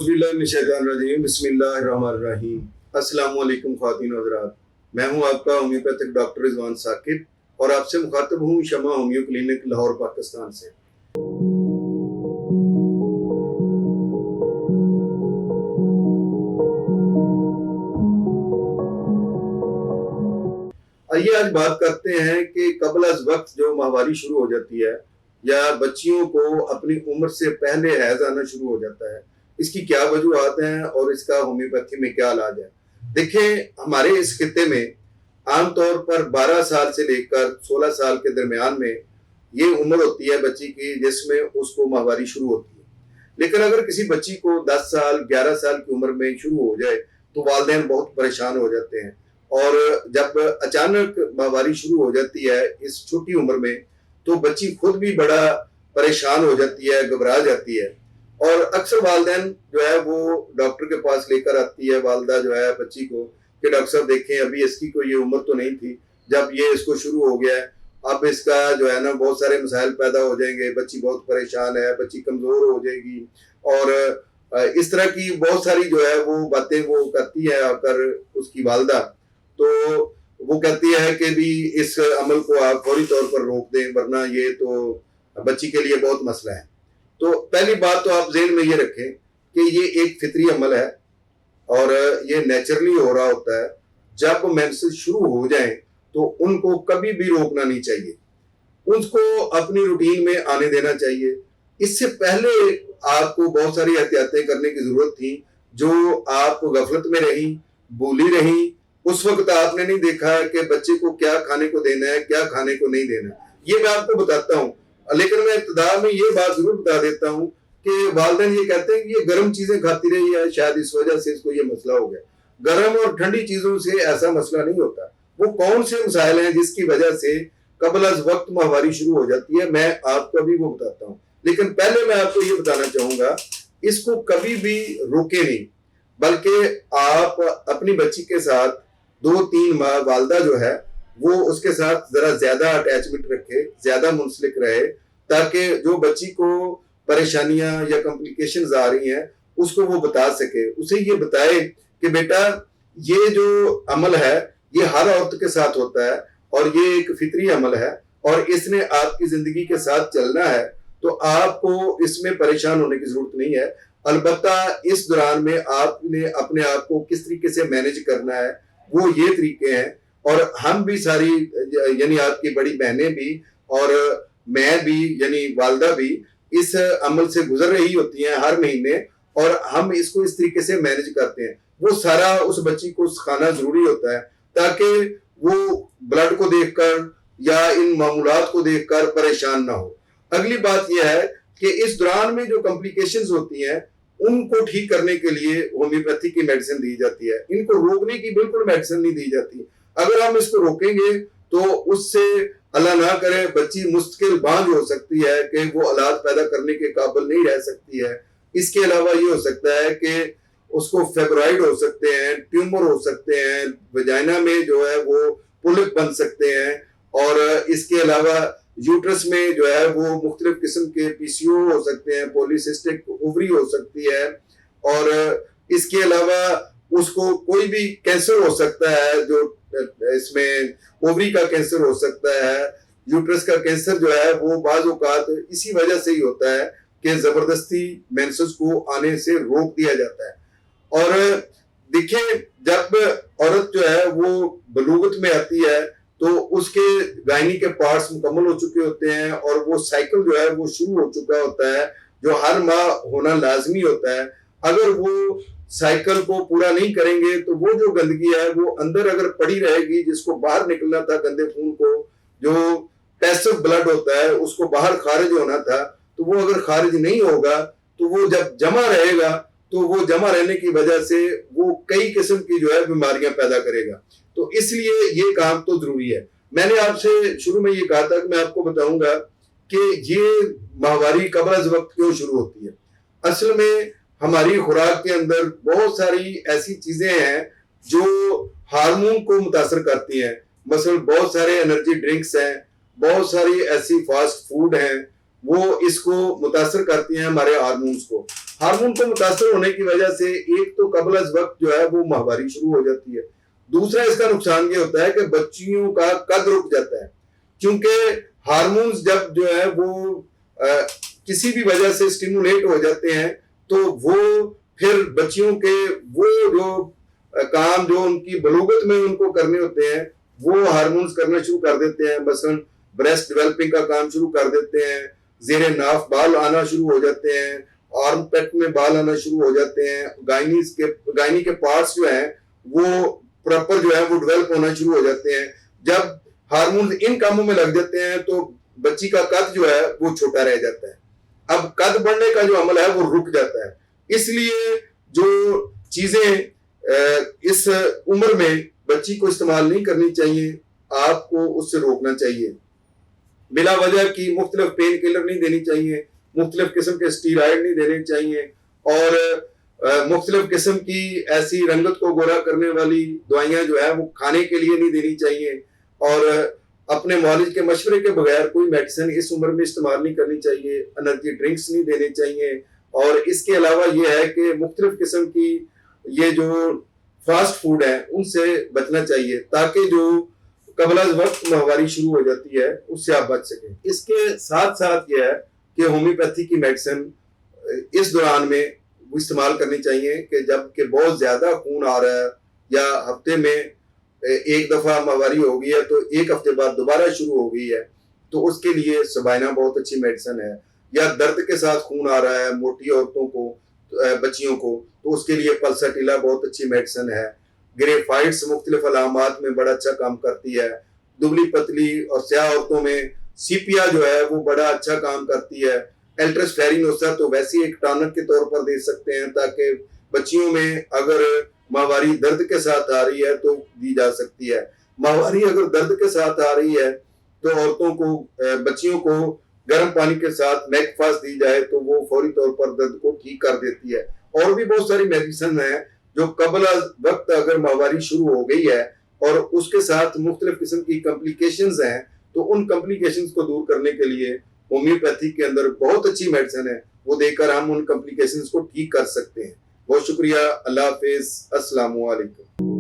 औज़ुबिल्लाहिमिनश्शैतानिर्रजीम बिस्मिल्लाहिर्रहमानिर्रहीम। अस्सलामु अलैकुम ख़वातीन और हज़रात, मैं हूं आपका होम्योपैथिक डॉक्टर रिजवान साकिब और आपसे मुखातब हूं शमा होम्यो क्लिनिक लाहौर पाकिस्तान से। आइए आज बात करते हैं कि कबल अज़ वक्त जो माहवारी शुरू हो जाती है या बच्चियों को अपनी उम्र से पहले हैज़ आना शुरू हो जाता है, इसकी क्या वजूहात हैं और इसका होम्योपैथी में क्या इलाज है। देखें, हमारे इस खित्ते में आमतौर पर 12 साल से लेकर 16 साल के दरमियान में ये उम्र होती है बच्ची की जिसमें उसको माहवारी शुरू होती है। लेकिन अगर किसी बच्ची को 10 साल 11 साल की उम्र में शुरू हो जाए तो वालिदैन बहुत परेशान हो जाते हैं, और जब अचानक माहवारी शुरू हो जाती है इस छोटी उम्र में तो बच्ची खुद भी बड़ा परेशान हो जाती है, घबरा जाती है। और अक्सर वालिदैन जो है वो डॉक्टर के पास लेकर आती है वालदा जो है बच्ची को कि डॉक्टर साहब देखें, अभी इसकी कोई ये उम्र तो नहीं थी, जब ये इसको शुरू हो गया है, अब इसका जो है ना बहुत सारे मसाइल पैदा हो जाएंगे, बच्ची बहुत परेशान है, बच्ची कमज़ोर हो जाएगी। और इस तरह की बहुत सारी जो है वो बातें वो करती है आकर उसकी वालदा। तो वो कहती है कि भी इस अमल को आप फौरी तौर पर रोक दें, वरना ये तो बच्ची के लिए बहुत मसला है। तो पहली बात तो आप ज़हन में ये रखें कि ये एक फितरी अमल है और ये नेचुरली हो रहा होता है। जब मेंसेस शुरू हो जाएं तो उनको कभी भी रोकना नहीं चाहिए, उसको अपनी रूटीन में आने देना चाहिए। इससे पहले आपको बहुत सारी एहतियातें करने की जरूरत थी जो आप गफलत में रही, भूली रही। उस वक्त आपने नहीं देखा है कि बच्चे को क्या खाने को देना है, क्या खाने को नहीं देना, ये मैं आपको बताता हूँ। लेकिन मैं इब्तिदा में ये बात जरूर बता देता हूँ कि वालिदैन ये कहते हैं कि ये गर्म चीजें खाती रही है, शायद इस वजह से इसको ये मसला हो गया। गर्म और ठंडी चीजों से ऐसा मसला नहीं होता। वो कौन से मसाइल हैं जिसकी वजह से कबल अज़ वक्त माहवारी शुरू हो जाती है, मैं आपको अभी वो बताता हूँ। लेकिन पहले मैं आपको ये बताना चाहूंगा, इसको कभी भी रोके नहीं, बल्कि आप अपनी बच्ची के साथ 2-3 माह वालदा जो है वो उसके साथ जरा ज्यादा अटैचमेंट रखे, ज्यादा मुंसलिक रहे, ताकि जो बच्ची को परेशानियां या कॉम्प्लिकेशंस आ रही हैं उसको वो बता सके। उसे ये बताए कि बेटा ये जो अमल है ये हर औरत के साथ होता है और ये एक फितरी अमल है और इसने आपकी जिंदगी के साथ चलना है, तो आपको इसमें परेशान होने की जरूरत नहीं है। अलबत्ता इस दौरान में आपने अपने आप को किस तरीके से मैनेज करना है वो ये तरीके हैं। और हम भी सारी यानी आपकी बड़ी बहनें भी और मैं भी यानी वालदा भी इस अमल से गुजर रही होती हैं हर महीने, और हम इसको इस तरीके से मैनेज करते हैं। वो सारा उस बच्ची को सिखाना जरूरी होता है ताकि वो ब्लड को देखकर या इन मामूलात को देखकर परेशान ना हो। अगली बात यह है कि इस दौरान में जो कॉम्प्लिकेशंस होती हैं उनको ठीक करने के लिए होम्योपैथी की मेडिसिन दी जाती है। इनको रोकने की बिल्कुल मेडिसिन नहीं दी जाती। अगर हम इसको रोकेंगे तो उससे अल्लाह ना करे बच्ची मुश्किल बांझ हो सकती है कि वो औलाद पैदा करने के काबिल नहीं रह सकती है। इसके अलावा ये हो सकता है कि उसको फेब्रॉइड हो सकते हैं, ट्यूमर हो सकते हैं, वजाइना में जो है वो पुलिप बन सकते हैं, और इसके अलावा यूट्रस में जो है वो मुख्तलिफ किस्म के पीसीओ हो सकते हैं, पॉलीसिस्टिक ओवरी हो सकती है, और इसके अलावा उसको कोई भी कैंसर हो सकता है, जो इसमें ओवरी का कैंसर हो सकता है, यूट्रस का कैंसर जो है वो बाज़ औक़ात इसी वजह से ही होता है कि जबरदस्ती मेंसेस को आने से रोक दिया जाता है। और देखिए, जब औरत जो है वो बलूगत में आती है तो उसके गायनी के पार्ट्स मुकम्मल हो चुके होते हैं और वो साइकिल जो है वो शुरू हो चुका होता है जो हर माह होना लाजमी होता है। अगर वो साइकिल को पूरा नहीं करेंगे तो वो जो गंदगी है वो अंदर अगर पड़ी रहेगी, जिसको बाहर निकलना था गंदे खून को, जो पैसिव ब्लड होता है उसको बाहर खारिज होना था, तो वो अगर खारिज नहीं होगा तो वो जब जमा रहेगा तो वो जमा रहने की वजह से वो कई किस्म की जो है बीमारियां पैदा करेगा। तो इसलिए ये काम तो जरूरी है। मैंने आपसे शुरू में ये कहा था कि मैं आपको बताऊंगा कि ये माहवारी कबल अज़ वक्त क्यों शुरू होती है। असल में हमारी खुराक के अंदर बहुत सारी ऐसी चीजें हैं जो हार्मोन को मुतासर करती हैं। मसलन बहुत सारे एनर्जी ड्रिंक्स हैं, बहुत सारी ऐसी फास्ट फूड हैं, वो इसको मुतासर करती हैं हमारे हार्मोन्स को। हार्मोन को मुतासर होने की वजह से एक तो कबल अज वक्त जो है वो माहवारी शुरू हो जाती है। दूसरा इसका नुकसान ये होता है कि बच्चियों का कद रुक जाता है, क्योंकि हार्मोन्स जब जो है वो किसी भी वजह से स्टिमुलेट हो जाते हैं तो वो फिर बच्चियों के वो जो काम जो उनकी बलूगत में उनको करने होते हैं वो हार्मोन्स करना शुरू कर देते हैं। मसलन ब्रेस्ट डेवलपिंग का काम शुरू कर देते हैं, जेरे नाफ बाल आना शुरू हो जाते हैं, आर्म पेट में बाल आना शुरू हो जाते हैं, गायनी के पार्ट्स जो हैं वो प्रॉपर जो है वो डेवलप होना शुरू हो जाते हैं। जब हार्मोन इन कामों में लग जाते हैं तो बच्ची का कद जो है वो छोटा रह जाता है। अब कद बढ़ने का जो अमल है वो रुक जाता है। इसलिए जो चीजें इस उम्र में बच्ची को इस्तेमाल नहीं करनी चाहिए, आपको उससे रोकना चाहिए। बिला वजह की मुख्तलिफ पेन किलर नहीं देनी चाहिए, मुख्तलिफ किस्म के स्टीरॉयड नहीं देने चाहिए, और मुख्तलिफ किस्म की ऐसी रंगत को गोरा करने वाली दवाइयां जो है वो खाने के लिए नहीं देनी चाहिए, और अपने मौलिज के मशवरे के बगैर कोई मेडिसिन इस उम्र में इस्तेमाल नहीं करनी चाहिए, एनर्जी ड्रिंक्स नहीं देने चाहिए। और इसके अलावा ये है कि मुख्तलिफ किस्म की ये जो फास्ट फूड है उनसे बचना चाहिए, ताकि जो कबल वक्त माहवारी शुरू हो जाती है उससे आप बच सकें। इसके साथ साथ यह है कि होम्योपैथी की मेडिसिन इस दौरान में वो इस्तेमाल करनी चाहिए कि जबकि बहुत ज्यादा खून आ रहा है या हफ्ते में एक दफा माहवारी हो गई है तो एक हफ्ते बाद दोबारा शुरू हो गई है, तो उसके लिए सबाइना बहुत अच्छी मेडिसिन है। या दर्द के साथ खून आ रहा है मोटी औरतों को, बच्चियों को, तो उसके लिए पल्साटिला बहुत अच्छी मेडिसिन है। ग्रेफाइट्स मुख्तलिफ अलामात में बड़ा अच्छा काम करती है। दुबली पतली और स्याह औरतों में सीपिया जो है वो बड़ा अच्छा काम करती है। एल्ट्रसफेरिनोसा तो वैसे एक टॉनिक के तौर पर दे सकते हैं, ताकि बच्चियों में अगर माहवारी दर्द के साथ आ रही है तो दी जा सकती है। माहवारी अगर दर्द के साथ आ रही है तो औरतों को, बच्चियों को गर्म पानी के साथ मैकफास दी जाए तो वो फौरी तौर पर दर्द को ठीक कर देती है। और भी बहुत सारी मेडिसिन है जो कबल वक्त अगर माहवारी शुरू हो गई है और उसके साथ मुख्तलिफ किस्म की कॉम्प्लिकेशंस हैं, तो उन कॉम्प्लिकेशंस को दूर करने के लिए होम्योपैथी के अंदर बहुत अच्छी मेडिसिन है, वो देकर हम उन कॉम्प्लिकेशंस को ठीक कर सकते हैं। बहुत शुक्रिया। अल्लाह हाफिज। अस्सलाम वालेकुम।